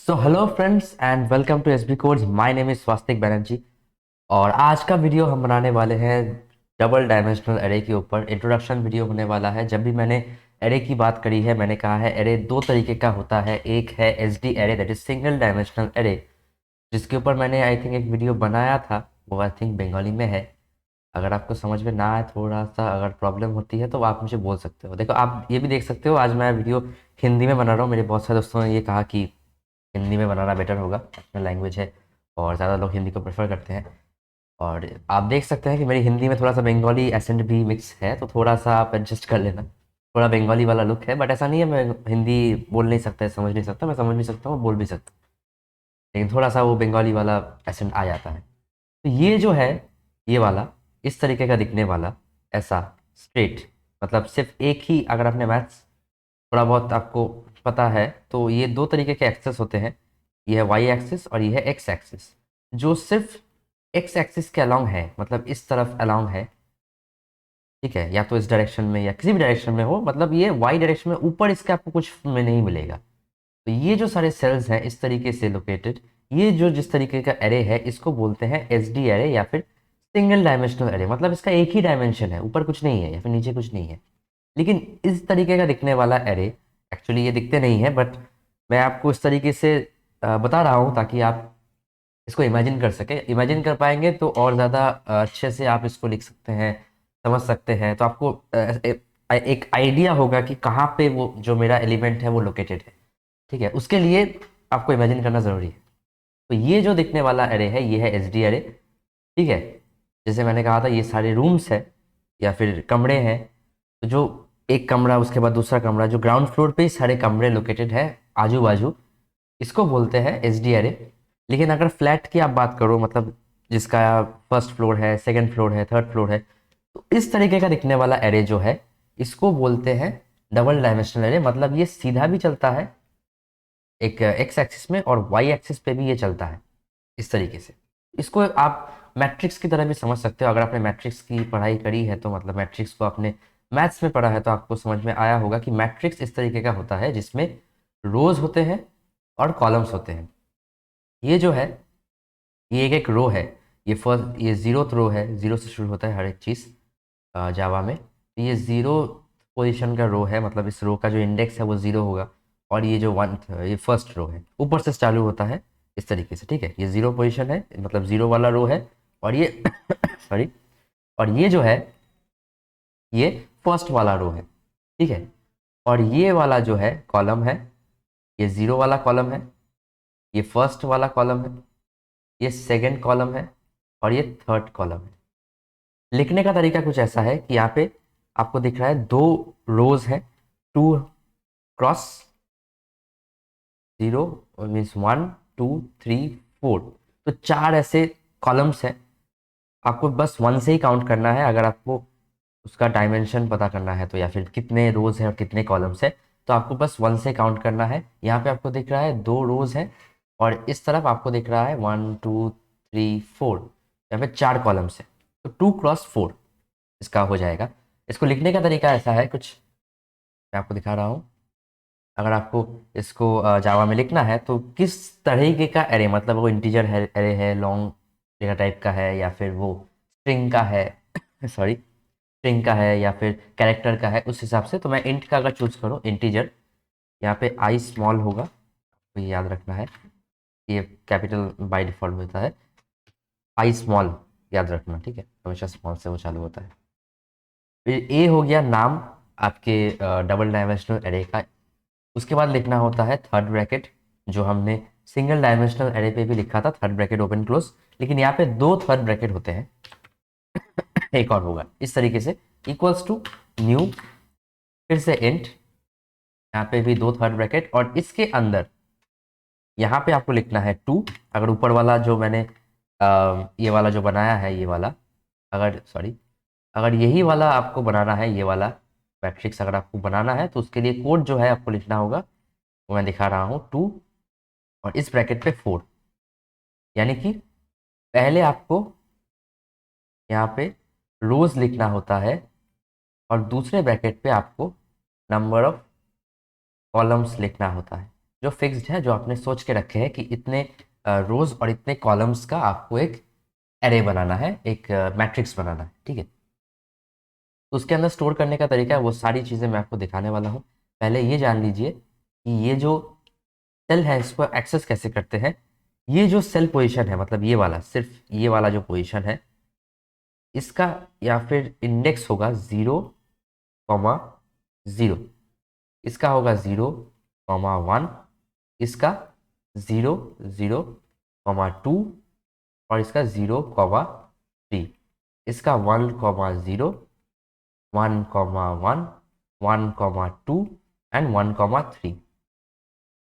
So hello friends and welcome to SB codes. My name is Swastik Banerjee और आज का video हम बनाने वाले हैं डबल डायमेंशनल एरे के ऊपर। इंट्रोडक्शन वीडियो होने वाला है। जब भी मैंने एरे की बात करी है मैंने कहा है एरे दो तरीके का होता है। एक है SD array, that is single dimensional array, जिसके ऊपर मैंने आई थिंक एक वीडियो बनाया था। वो आई थिंक बंगाली में है। अगर आपको समझ में ना आए, थोड़ा सा अगर प्रॉब्लम होती है तो आप मुझे बोल सकते हो। देखो, आप ये भी देख सकते हो आज मैं वीडियो हिंदी में बना रहा हूँ। मेरे बहुत सारे दोस्तों ने ये कहा कि हिंदी में बनाना बेटर होगा, नेशनल लैंग्वेज है और ज़्यादा लोग हिंदी को प्रेफर करते हैं। और आप देख सकते हैं कि मेरी हिंदी में थोड़ा सा बंगाली एसेंट भी मिक्स है, तो थोड़ा सा आप एडजस्ट कर लेना। थोड़ा बंगाली वाला लुक है, बट ऐसा नहीं है मैं हिंदी बोल नहीं सकता, समझ नहीं सकता। मैं समझ नहीं सकता हूँ, बोल भी सकता हूँ, लेकिन थोड़ा सा वो बंगाली वाला एसेंट आ जाता है। तो ये जो है, ये वाला इस तरीके का दिखने वाला, ऐसा स्ट्रेट, मतलब सिर्फ एक ही। अगर आपने मैथ्स थोड़ा बहुत आपको पता है तो ये दो तरीके के एक्सेस होते हैं। ये है वाई एक्सिस और ये है एक्स एक्सिस। जो सिर्फ एक्स एक्सिस के अलोंग है, मतलब इस तरफ अलोंग है, ठीक है, या तो इस डायरेक्शन में या किसी भी डायरेक्शन में हो, मतलब ये वाई डायरेक्शन में ऊपर इसके आपको कुछ में नहीं मिलेगा। तो ये जो सारे सेल्स हैं इस तरीके से लोकेटेड, ये जो जिस तरीके का एरे है इसको बोलते हैं एस डी एरे या फिर सिंगल डायमेंशनल एरे। मतलब इसका एक ही डायमेंशन है, ऊपर कुछ नहीं है या फिर नीचे कुछ नहीं है। लेकिन इस तरीके का दिखने वाला एरे, एक्चुअली ये दिखते नहीं है, बट मैं आपको इस तरीके से बता रहा हूँ ताकि आप इसको इमेजिन कर सके। इमेजिन कर पाएंगे तो और ज़्यादा अच्छे से आप इसको लिख सकते हैं, समझ सकते हैं। तो आपको एक आइडिया होगा कि कहाँ पे वो जो मेरा एलिमेंट है वो लोकेटेड है। ठीक है, उसके लिए आपको इमेजिन करना ज़रूरी है। तो ये जो दिखने वाला एरे है ये है एस डी एरे। ठीक है, जैसे मैंने कहा था ये सारे रूम्स है या फिर कमरे हैं। तो जो एक कमरा, उसके बाद दूसरा कमरा, जो ग्राउंड फ्लोर पे ही सारे कमरे लोकेटेड है आजू बाजू, इसको बोलते हैं एस डी एरे। लेकिन अगर फ्लैट की आप बात करो, मतलब जिसका फर्स्ट फ्लोर है, सेकंड फ्लोर है, थर्ड फ्लोर है, तो इस तरीके का दिखने वाला एरे जो है इसको बोलते हैं डबल डायमेंशनल एरे। मतलब ये सीधा भी चलता है एक एक्स एक्सिस में और वाई एक्सिस पे भी ये चलता है इस तरीके से। इसको आप मैट्रिक्स की तरह भी समझ सकते हो। अगर आपने मैट्रिक्स की पढ़ाई करी है तो मतलब मैट्रिक्स को आपने मैथ्स में पढ़ा है तो आपको समझ में आया होगा कि मैट्रिक्स इस तरीके का होता है जिसमें रोज होते हैं और कॉलम्स होते हैं। ये जो है ये एक एक रो है। ये जीरोथ रो है, जीरो से शुरू होता है हर एक चीज़ जावा में। तो ये जीरो पोजीशन का रो है, मतलब इस रो का जो इंडेक्स है वो जीरो होगा। और ये जो ये फर्स्ट रो है, ऊपर से चालू होता है इस तरीके से। ठीक है, ये जीरो पोजीशन है, मतलब जीरो वाला रो है। और ये सॉरी, और ये जो है ये फर्स्ट वाला रो है। ठीक है, और ये वाला जो है कॉलम है, ये जीरो वाला कॉलम है, ये फर्स्ट वाला कॉलम है, ये सेकंड कॉलम है और ये थर्ड कॉलम है। लिखने का तरीका कुछ ऐसा है कि यहाँ पे आपको दिख रहा है दो रोज है, two cross zero, means one, two, three, four. तो चार ऐसे कॉलम्स हैं। आपको बस वन से ही काउंट करना है अगर आपको उसका डायमेंशन पता करना है तो, या फिर कितने रोज हैं और कितने कॉलम्स है, तो आपको बस वन से काउंट करना है। यहाँ पे आपको दिख रहा है दो रोज है और इस तरफ आपको दिख रहा है वन, टू, थ्री, फोर। यहाँ पे चार कॉलम्स है, तो टू क्रॉस फोर इसका हो जाएगा। इसको लिखने का तरीका ऐसा है कुछ, मैं आपको दिखा रहा हूँ। अगर आपको इसको जावा में लिखना है तो किस तरीके का एरे, मतलब वो इंटीजर है, एरे है, लॉन्ग डेटा टाइप का है, या फिर वो स्ट्रिंग का है सॉरी, स्ट्रिंग का है या फिर कैरेक्टर का है, उस हिसाब से। तो मैं इंट का अगर चूज करूँ, इंटीजर, यहाँ पे आई स्मॉल होगा, तो ये याद रखना है। ये कैपिटल बाय डिफॉल्ट होता है, आई स्मॉल याद रखना। ठीक है, हमेशा स्मॉल से वो चालू होता है। फिर ए हो गया नाम आपके डबल डायमेंशनल एरे का। उसके बाद लिखना होता है थर्ड ब्रैकेट, जो हमने सिंगल डायमेंशनल एरे पे भी लिखा था, थर्ड ब्रैकेट ओपन क्लोज। लेकिन यहाँ पे दो थर्ड ब्रैकेट होते हैं, एक और होगा इस तरीके से, इक्वल्स टू न्यू, फिर से इंट, यहाँ पे भी दो थर्ड ब्रैकेट और इसके अंदर यहाँ पे आपको लिखना है टू। अगर ऊपर वाला जो मैंने ये वाला जो बनाया है, ये वाला, अगर सॉरी, अगर यही वाला आपको बनाना है, ये वाला मैट्रिक्स अगर आपको बनाना है तो उसके लिए कोड जो है आपको लिखना होगा, वो मैं दिखा रहा हूँ, टू और इस ब्रैकेट पे फोर। यानी कि पहले आपको यहाँ पे रोज लिखना होता है और दूसरे ब्रैकेट पे आपको नंबर ऑफ कॉलम्स लिखना होता है। जो फिक्स्ड है, जो आपने सोच के रखे हैं कि इतने रोज और इतने कॉलम्स का आपको एक एरे बनाना है, एक मैट्रिक्स बनाना है, ठीक है। तो उसके अंदर स्टोर करने का तरीका है, वो सारी चीज़ें मैं आपको दिखाने वाला हूँ। पहले ये जान लीजिए कि ये जो सेल है इसको एक्सेस कैसे करते हैं। ये जो सेल पोजीशन है, मतलब ये वाला, सिर्फ ये वाला जो पोजीशन है, इसका या फिर इंडेक्स होगा 0,0, इसका होगा 0,1, इसका 0,0,2 और इसका 0,3, इसका 1,0, 1,1, 1,2 एंड 1,3,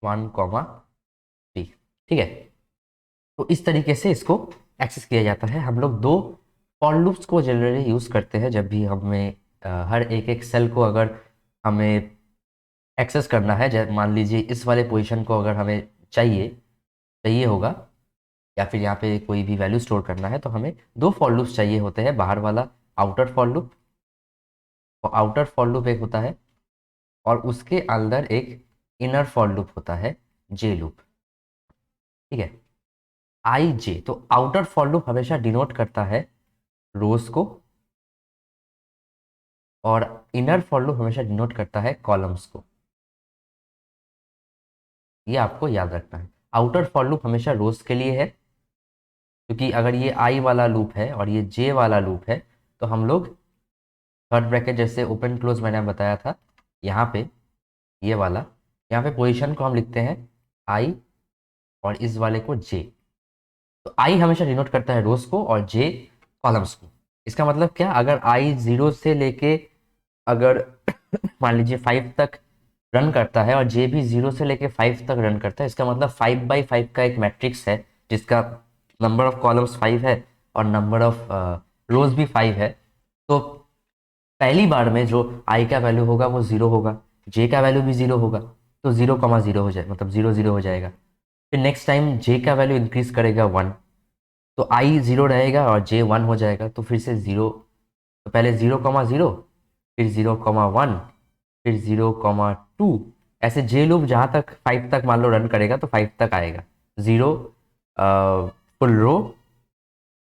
1,3, ठीक है। तो इस तरीके से इसको एक्सेस किया जाता है। हम लोग दो फॉर लूप्स को जनरली यूज़ करते हैं जब भी हमें हर एक एक सेल को अगर हमें एक्सेस करना है। मान लीजिए इस वाले पोजीशन को अगर हमें चाहिए चाहिए होगा, या फिर यहाँ पे कोई भी वैल्यू स्टोर करना है, तो हमें दो फॉर लूप्स चाहिए होते हैं। बाहर वाला आउटर फॉर लूप, और आउटर फॉर लूप एक होता है, और उसके अंदर एक इनर फॉर लूप होता है, जे लूप, ठीक है। आई जे, तो आउटर फॉर लूप हमेशा डिनोट करता है रोज को, और इनर फॉर लूप हमेशा डिनोट करता है कॉलम्स को। ये आपको याद रखना है। आउटर फॉर लूप हमेशा रोज के लिए है, क्योंकि अगर ये आई वाला लूप है और ये जे वाला लूप है, तो हम लोग थर्ड ब्रैकेट जैसे ओपन क्लोज मैंने बताया था, यहाँ पे ये वाला, यहाँ पे पोजीशन को हम लिखते हैं आई और इस वाले को जे। तो आई हमेशा डिनोट करता है रोज को और जे कॉलम्स को। इसका मतलब क्या, अगर आई 0 से लेके अगर मान लीजिए 5 तक रन करता है, और जे भी 0 से लेके 5 तक रन करता है, इसका मतलब 5 by 5 का एक मैट्रिक्स है जिसका नंबर ऑफ कॉलम्स 5 है और नंबर ऑफ रोज भी 5 है। तो पहली बार में जो आई का वैल्यू होगा वो 0 होगा, जे का वैल्यू भी 0 होगा, तो 0,0 हो जाए, मतलब 0,0 हो जाएगा। फिर नेक्स्ट टाइम जे का वैल्यू इंक्रीज करेगा 1, तो आई 0 रहेगा और जे 1 हो जाएगा, तो फिर से 0। तो पहले 0,0, फिर 0,1, फिर 0,2, ऐसे जे लूप जहाँ तक 5 तक मान लो रन करेगा तो 5 तक आएगा। 0 फुल रो,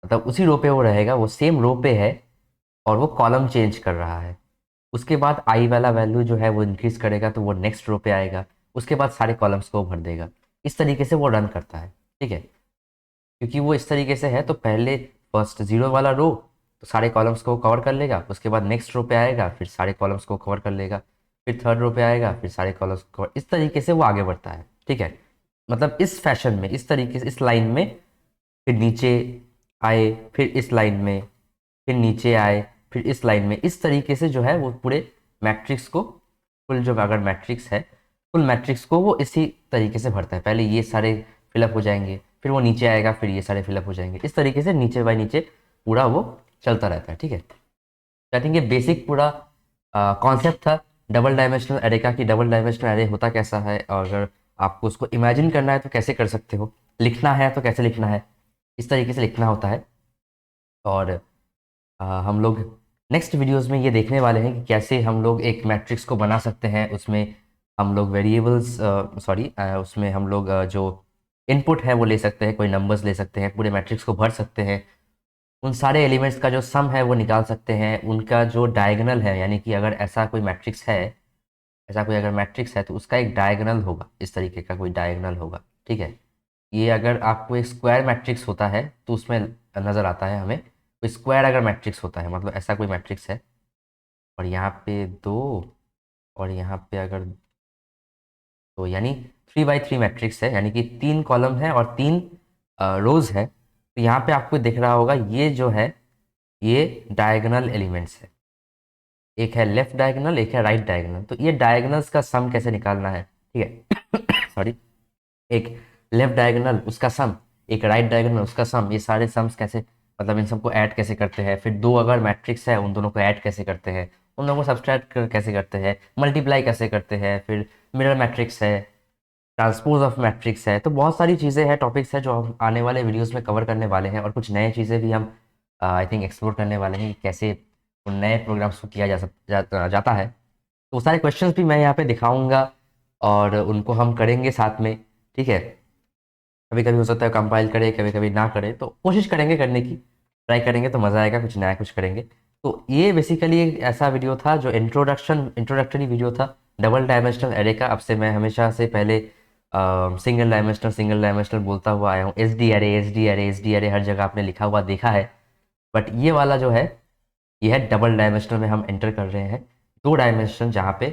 मतलब उसी रो पे वो रहेगा, वो सेम रो पे है और वो कॉलम चेंज कर रहा है। उसके बाद आई वाला वैल्यू जो है वो इंक्रीज करेगा, तो वो नेक्स्ट रो पे आएगा, उसके बाद सारे कॉलम्स को भर देगा। इस तरीके से वो रन करता है, ठीक है। क्योंकि वो इस तरीके से है, तो पहले फर्स्ट 0 वाला रो तो सारे कॉलम्स को कवर कर लेगा, उसके बाद नेक्स्ट रो पे आएगा, फिर सारे कॉलम्स को कवर कर लेगा, फिर थर्ड रो पे आएगा, फिर सारे कॉलम्स को कवर, इस तरीके से वो आगे बढ़ता है, ठीक है। मतलब इस फैशन में, इस तरीके से, इस लाइन में, फिर नीचे आए, फिर इस लाइन में, फिर नीचे आए, फिर इस लाइन में, इस तरीके से जो है वो पूरे मैट्रिक्स को, फुल जो अगर मैट्रिक्स है, फुल मैट्रिक्स को वो इसी तरीके से भरता है। पहले ये सारे फिलअप हो जाएंगे, फिर वो नीचे आएगा, फिर ये सारे फिलअप हो जाएंगे, इस तरीके से नीचे बाय नीचे पूरा वो चलता रहता है, ठीक है। तो आई थिंक ये बेसिक पूरा कॉन्सेप्ट था डबल डायमेंशनल एरे का, कि डबल डायमेंशनल एरे होता कैसा है, और अगर आपको उसको इमेजिन करना है तो कैसे कर सकते हो, लिखना है तो कैसे लिखना है, इस तरीके से लिखना होता है। और हम लोग नेक्स्ट वीडियोस में ये देखने वाले हैं कि कैसे हम लोग एक मैट्रिक्स को बना सकते हैं। उसमें हम लोग वेरिएबल्स, सॉरी, उसमें हम लोग जो इनपुट है वो ले सकते हैं, कोई नंबर्स ले सकते हैं, पूरे मैट्रिक्स को भर सकते हैं, उन सारे एलिमेंट्स का जो सम है वो निकाल सकते हैं, उनका जो डायगोनल है, यानी कि अगर ऐसा कोई मैट्रिक्स है, ऐसा कोई अगर मैट्रिक्स है तो उसका एक डायगोनल होगा, इस तरीके का कोई डायगोनल होगा, ठीक है। ये अगर आपको एक स्क्वायर मैट्रिक्स होता है तो उसमें नज़र आता है हमें, कोई स्क्वायर अगर मैट्रिक्स होता है, मतलब ऐसा कोई मैट्रिक्स है, और यहाँ पे 2, और यहाँ पे अगर, तो यानी 3 by 3 मैट्रिक्स है, यानी कि 3 कॉलम है और 3 रोज है। तो यहाँ पे आपको दिख रहा होगा ये जो है ये डायगोनल एलिमेंट्स है, एक है लेफ्ट डायगोनल, एक है राइट डायगोनल। तो ये डायगोनल्स का सम कैसे निकालना है, ठीक है सॉरी, एक लेफ्ट डायगोनल उसका सम, एक राइट डायगोनल उसका सम, ये सारे सम्स कैसे, मतलब इन सबको ऐड कैसे करते हैं, फिर दो अगर मैट्रिक्स है उन दोनों को ऐड कैसे करते हैं, उन दोनों को सब्सट्रैक्ट कैसे करते हैं, मल्टीप्लाई कैसे करते हैं, फिर मिरर मैट्रिक्स है, ट्रांसपोज ऑफ मैट्रिक्स है। तो बहुत सारी चीज़ें हैं, टॉपिक्स हैं जो हम आने वाले वीडियोस में कवर करने वाले हैं, और कुछ नए चीज़ें भी हम आई थिंक एक्सप्लोर करने वाले हैं कि कैसे उन नए प्रोग्राम्स को किया जाता है। तो वो सारे क्वेश्चंस भी मैं यहाँ पे दिखाऊंगा, और उनको हम करेंगे साथ में, ठीक है। कभी कभी हो सकता है कंपाइल करे, कभी कभी ना करे, तो कोशिश करेंगे करने की, ट्राई करेंगे तो मज़ा आएगा, कुछ नया कुछ करेंगे। तो ये बेसिकली एक ऐसा वीडियो था जो इंट्रोडक्टरी वीडियो था डबल डायमेंशनल एरे का। अब से मैं हमेशा से पहले सिंगल डायमेंशनल बोलता हुआ आया हूँ, S D array, S D array, S D array हर जगह आपने लिखा हुआ देखा है। बट ये वाला जो है, ये है डबल डायमेंशनल में हम एंटर कर रहे हैं। दो डायमेंशन जहाँ पे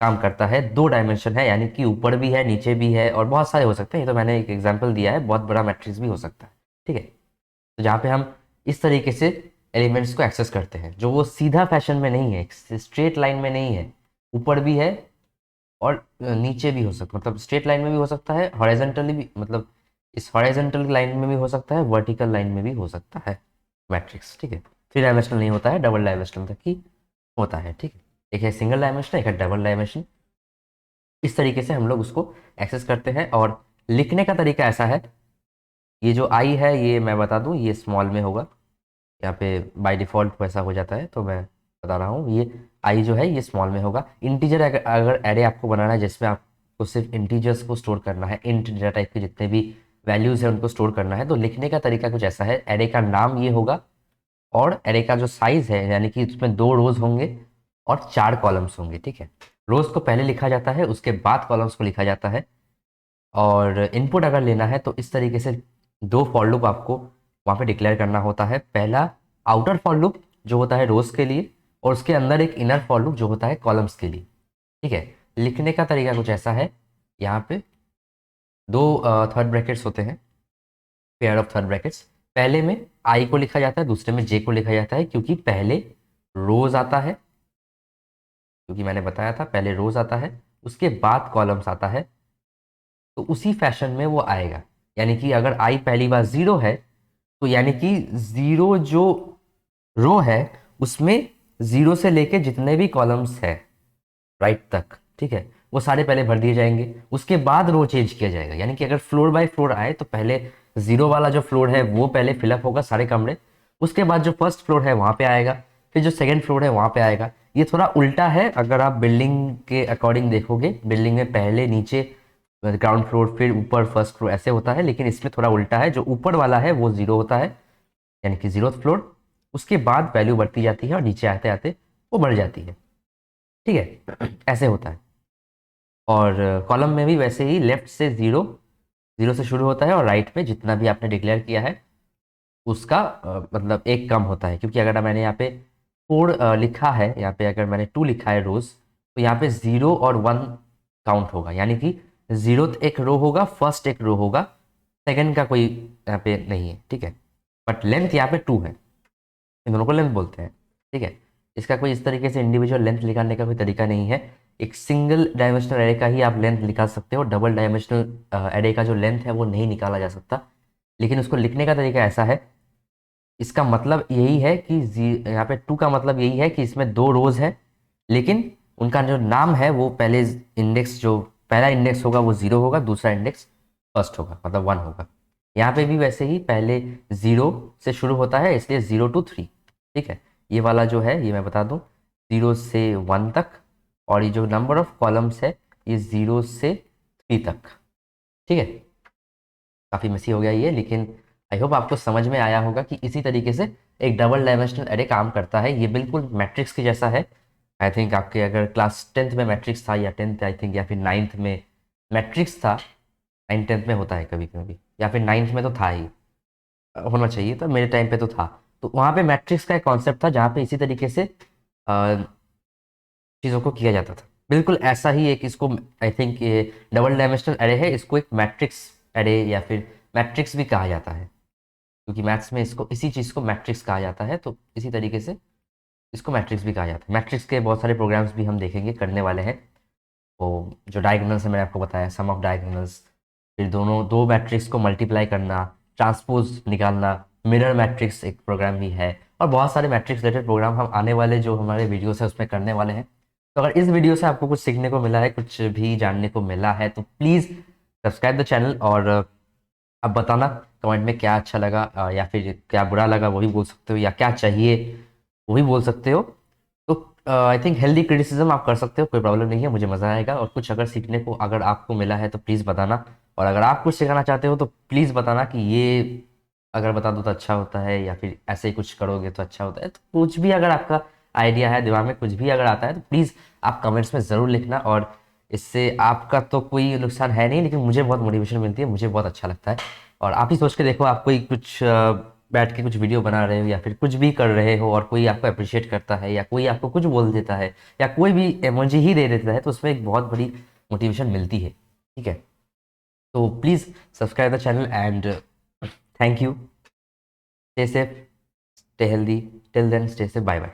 काम करता है, दो डायमेंशन है, यानी कि ऊपर भी है नीचे भी है और बहुत सारे हो सकते हैं। ये तो मैंने एक एग्जांपल दिया है, बहुत बड़ा मैट्रिक्स भी हो सकता है, ठीक है। तो जहाँ पे हम इस तरीके से एलिमेंट्स को एक्सेस करते हैं, जो वो सीधा फैशन में नहीं है, स्ट्रेट लाइन में नहीं है, ऊपर भी है और नीचे भी हो सकता, मतलब स्ट्रेट लाइन में भी हो सकता है, हॉरिजॉन्टली भी, मतलब इस हॉरिजॉन्टल लाइन में भी हो सकता है, वर्टिकल लाइन में भी हो सकता है मैट्रिक्स, ठीक है। थ्री डायमेंशनल नहीं होता है, डबल डायमेंशनल तक ही होता है, ठीक है। एक है सिंगल डायमेंशन, एक है डबल डायमेंशन। इस तरीके से हम लोग उसको एक्सेस करते हैं। और लिखने का तरीका ऐसा है, ये जो आई है ये मैं बता दूं, ये स्मॉल में होगा, यहाँ पे बाय डिफ़ॉल्ट वैसा हो जाता है, तो मैं बता रहा हूँ, ये आई जो है ये स्मॉल में होगा। इंटीजर अगर एरे आपको बनाना है जिसमें आपको सिर्फ इंटीजर्स को स्टोर करना है, इंट डेटा टाइप के जितने भी वैल्यूज़ हैं उनको स्टोर करना है, तो लिखने का तरीका कुछ ऐसा है। एरे का नाम ये होगा और एरे का जो साइज़ है, यानी कि उसमें दो रोज़ होंगे और चार कॉलम्स होंगे, ठीक है। रोज़ को पहले लिखा जाता है, उसके बाद कॉलम्स को लिखा जाता है। और इनपुट अगर लेना है तो इस तरीके से दो फॉर लूप आपको वहाँ पे डिक्लेयर करना होता है। पहला आउटर फॉर लूप जो होता है रोज के लिए, और उसके अंदर एक इनर फॉर लूप जो होता है कॉलम्स के लिए, ठीक है। लिखने का तरीका कुछ ऐसा है, यहाँ पे दो थर्ड ब्रैकेट्स होते हैं, पेयर ऑफ थर्ड ब्रैकेट्स। पहले में आई को लिखा जाता है, दूसरे में जे को लिखा जाता है, क्योंकि पहले रोज आता है, क्योंकि मैंने बताया था पहले रोज आता है, उसके बाद कॉलम्स आता है, तो उसी फैशन में वो आएगा। यानी कि अगर आई पहली बार जीरो है, तो यानी कि जीरो जो रो है उसमें जीरो से लेके जितने भी कॉलम्स है राइट तक, ठीक है, वो सारे पहले भर दिए जाएंगे, उसके बाद रो चेंज किया जाएगा। यानी कि अगर फ्लोर बाय फ्लोर आए तो पहले जीरो वाला जो फ्लोर है वो पहले फिलअप होगा सारे कमरे, उसके बाद जो फर्स्ट फ्लोर है वहां पे आएगा, फिर जो सेकंड फ्लोर है वहां पे आएगा। ये थोड़ा उल्टा है, अगर आप बिल्डिंग के अकॉर्डिंग देखोगे, बिल्डिंग में पहले नीचे ग्राउंड फ्लोर फिर ऊपर फर्स्ट फ्लोर ऐसे होता है, लेकिन इसमें थोड़ा उल्टा है, जो ऊपर वाला है वो जीरो होता है, यानी कि जीरो फ्लोर, उसके बाद वैल्यू बढ़ती जाती है और नीचे आते आते वो बढ़ जाती है, ठीक है। ऐसे होता है। और कॉलम में भी वैसे ही, लेफ्ट से जीरो, जीरो से शुरू होता है और राइट में जितना भी आपने डिक्लेयर किया है उसका मतलब एक कम होता है, क्योंकि अगर मैंने यहाँ पे फोर लिखा है, यहाँ पे अगर मैंने टू लिखा है रोज, तो यहाँ पे जीरो और वन काउंट होगा, यानी कि जीरो एक रो होगा, फर्स्ट एक रो होगा, सेकंड का कोई यहाँ पे नहीं है, ठीक है। बट लेंथ यहाँ पे टू है, इन दोनों को लेंथ बोलते हैं, ठीक है। इसका कोई इस तरीके से इंडिविजुअल लेंथ निकालने का कोई तरीका नहीं है। एक सिंगल डायमेंशनल एरे का ही आप लेंथ निकाल सकते हो, डबल डायमेंशनल एरे का जो लेंथ है वो नहीं निकाला जा सकता। लेकिन उसको लिखने का तरीका ऐसा है, इसका मतलब यही है कि यहाँ पे टू का मतलब यही है कि इसमें दो रोज है, लेकिन उनका जो नाम है वो पहले इंडेक्स, जो पहला इंडेक्स होगा वो जीरो होगा, दूसरा इंडेक्स फर्स्ट होगा, मतलब वन होगा। यहाँ पे भी वैसे ही पहले जीरो से शुरू होता है, इसलिए जीरो टू थ्री, ठीक है। ये वाला जो है ये मैं बता दूं, जीरो से वन तक, और ये जो नंबर ऑफ कॉलम्स है ये जीरो से थ्री तक, ठीक है। काफ़ी मेसी हो गया ये, लेकिन आई होप आपको समझ में आया होगा कि इसी तरीके से एक डबल डायमेंशनल एरे काम करता है। ये बिल्कुल मैट्रिक्स की जैसा है। आई थिंक आपके अगर क्लास टेंथ में मैट्रिक्स था, या टेंथ आई थिंक, या फिर नाइन्थ में मैट्रिक्स था, नाइन टेंथ में होता है कभी कभी, या फिर नाइन्थ में तो था ही, होना चाहिए था, मेरे टाइम पे तो था। तो वहाँ पे मैट्रिक्स का एक कॉन्सेप्ट था जहाँ पे इसी तरीके से चीज़ों को किया जाता था। बिल्कुल ऐसा ही एक इसको, आई थिंक ये डबल डायमेंशनल एरे है, इसको एक मैट्रिक्स एरे या फिर मैट्रिक्स भी कहा जाता है, क्योंकि मैथ्स में इसको, इसी चीज़ को मैट्रिक्स कहा जाता है। तो इसी तरीके से इसको मैट्रिक्स भी कहा जाता है। मैट्रिक्स के बहुत सारे प्रोग्राम्स भी हम देखेंगे, करने वाले हैं। वो जो डायगोनल्स है मैंने आपको बताया, सम ऑफ डायगोनल्स, फिर दोनों दो मैट्रिक्स को मल्टीप्लाई करना, ट्रांसपोज निकालना, मिरर मैट्रिक्स एक प्रोग्राम भी है, और बहुत सारे मैट्रिक्स रिलेटेड प्रोग्राम हम आने वाले जो हमारे वीडियोस है उसमें करने वाले हैं। तो अगर इस वीडियो से आपको कुछ सीखने को मिला है, कुछ भी जानने को मिला है, तो प्लीज़ सब्सक्राइब द चैनल। और अब बताना कमेंट में क्या अच्छा लगा, या फिर क्या बुरा लगा वो भी बोल सकते हो, या क्या चाहिए वो भी बोल सकते हो। तो आई थिंक हेल्दी क्रिटिसिज्म आप कर सकते हो, कोई प्रॉब्लम नहीं है, मुझे मज़ा आएगा। और कुछ अगर सीखने को अगर आपको मिला है तो प्लीज़ बताना। और अगर आप कुछ सिखाना चाहते हो तो प्लीज़ बताना कि ये अगर बता दो तो अच्छा होता है, या फिर ऐसे ही कुछ करोगे तो अच्छा होता है। तो कुछ भी अगर आपका आइडिया है दिमाग में, कुछ भी अगर आता है तो प्लीज़ आप कमेंट्स में ज़रूर लिखना। और इससे आपका तो कोई नुकसान है नहीं, लेकिन मुझे बहुत मोटिवेशन मिलती है, मुझे बहुत अच्छा लगता है। और आप ही सोच के देखो, आप कोई कुछ बैठ के कुछ वीडियो बना रहे हो या फिर कुछ भी कर रहे हो और कोई आपको अप्रिशिएट करता है या कोई आपको कुछ बोल देता है या कोई भी इमोजी ही दे देता है, तो उसमें एक बहुत बड़ी मोटिवेशन मिलती है। ठीक है, तो please subscribe the channel and thank you. Stay safe, stay healthy, till then stay safe, bye bye.